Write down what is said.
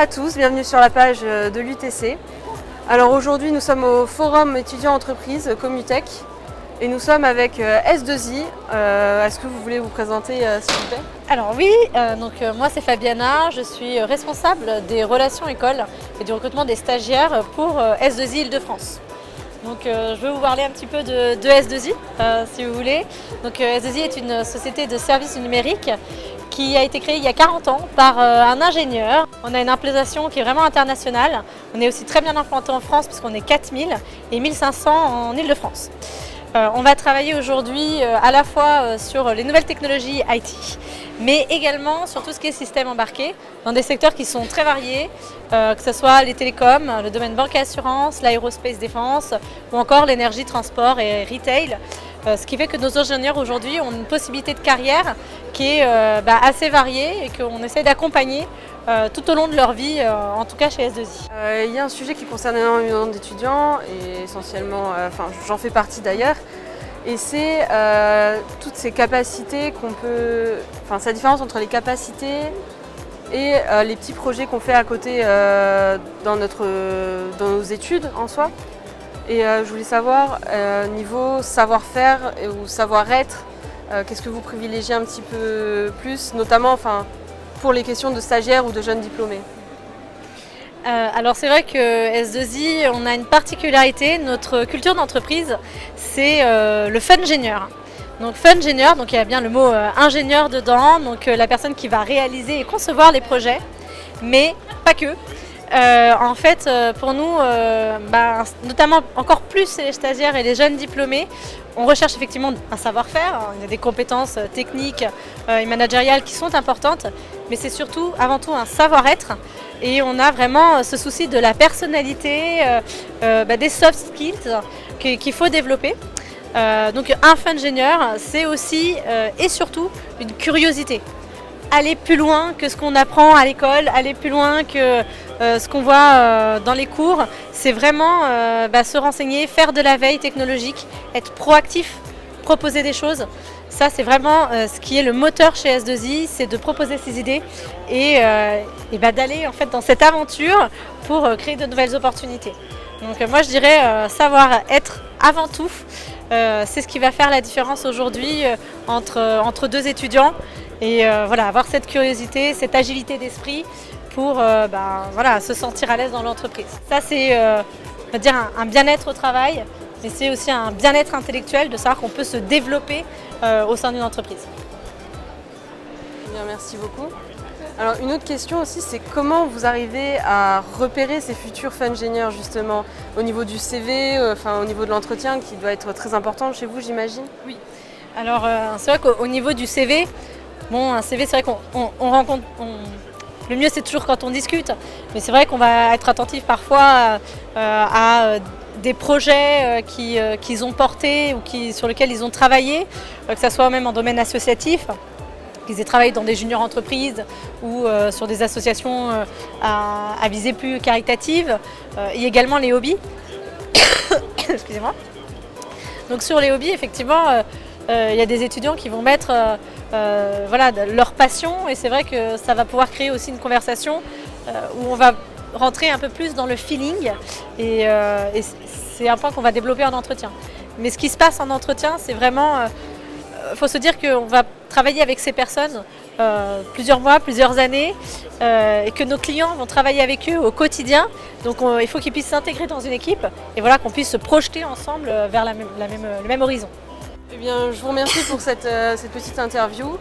à tous, bienvenue sur la page de l'UTC. Alors aujourd'hui nous sommes au forum étudiant entreprise Comutech et nous sommes avec S2I. Est-ce que vous voulez vous présenter s'il vous plaît? Alors oui, moi c'est Fabiana, je suis responsable des relations écoles et du recrutement des stagiaires pour S2I Île-de-France. Donc je vais vous parler un petit peu de S2I si vous voulez. Donc S2I est une société de services numériques qui a été créée il y a 40 ans par un ingénieur. On a une implantation qui est vraiment internationale. On est aussi très bien implanté en France puisqu'on est 4000 et 1500 en Île-de-France. On va travailler aujourd'hui à la fois sur les nouvelles technologies IT, mais également sur tout ce qui est système embarqué, dans des secteurs qui sont très variés, que ce soit les télécoms, le domaine banque et assurance, l'aérospace défense, ou encore l'énergie, transport et retail. Ce qui fait que nos ingénieurs aujourd'hui ont une possibilité de carrière qui est assez variée et qu'on essaie d'accompagner tout au long de leur vie, en tout cas chez S2I. Il y a un sujet qui concerne énormément d'étudiants et essentiellement, j'en fais partie d'ailleurs, et c'est toutes ces capacités qu'on peut, sa différence entre les capacités et les petits projets qu'on fait à côté dans nos études en soi. Et je voulais savoir, niveau savoir-faire ou savoir-être, qu'est-ce que vous privilégiez un petit peu plus, notamment pour les questions de stagiaires ou de jeunes diplômés? Alors c'est vrai que S2I, on a une particularité, notre culture d'entreprise, c'est le fun-ingénieur. Donc fun-ingénieur, donc il y a bien le mot ingénieur dedans, donc la personne qui va réaliser et concevoir les projets, mais pas que. En fait, pour nous, notamment encore plus les stagiaires et les jeunes diplômés, on recherche effectivement un savoir-faire, il y a des compétences techniques et managériales qui sont importantes, mais c'est surtout, avant tout, un savoir-être. Et on a vraiment ce souci de la personnalité, des soft skills qu'il faut développer. Donc un fun-ingénieur, c'est aussi et surtout une curiosité. Aller plus loin que ce qu'on apprend à l'école, aller plus loin que ce qu'on voit dans les cours, c'est vraiment se renseigner, faire de la veille technologique, être proactif, proposer des choses. Ça, c'est vraiment ce qui est le moteur chez S2I, c'est de proposer ses idées et d'aller en fait dans cette aventure pour créer de nouvelles opportunités. Donc moi, je dirais savoir être avant tout. C'est ce qui va faire la différence aujourd'hui entre deux étudiants et avoir cette curiosité, cette agilité d'esprit pour se sentir à l'aise dans l'entreprise. Ça c'est un bien-être au travail, mais c'est aussi un bien-être intellectuel de savoir qu'on peut se développer au sein d'une entreprise. Bien, merci beaucoup. Alors une autre question aussi, c'est comment vous arrivez à repérer ces futurs fun-ingénieurs justement au niveau du CV, au niveau de l'entretien qui doit être très important chez vous, j'imagine? Oui. Alors c'est vrai qu'au niveau du CV, un CV c'est vrai qu'on rencontre, le mieux c'est toujours quand on discute, mais c'est vrai qu'on va être attentif parfois à des projets qu'ils ont portés ou sur lesquels ils ont travaillé, que ce soit même en domaine associatif. Qu'ils aient travaillé dans des juniors entreprises ou sur des associations à visée plus caritative. Il y a également les hobbies. Excusez-moi. Donc sur les hobbies, effectivement, il y a des étudiants qui vont mettre leur passion et c'est vrai que ça va pouvoir créer aussi une conversation où on va rentrer un peu plus dans le feeling et c'est un point qu'on va développer en entretien. Mais ce qui se passe en entretien, c'est vraiment... Il faut se dire qu'on va travailler avec ces personnes plusieurs mois, plusieurs années et que nos clients vont travailler avec eux au quotidien. Donc il faut qu'ils puissent s'intégrer dans une équipe et qu'on puisse se projeter ensemble vers le même horizon. Eh bien, je vous remercie pour cette petite interview.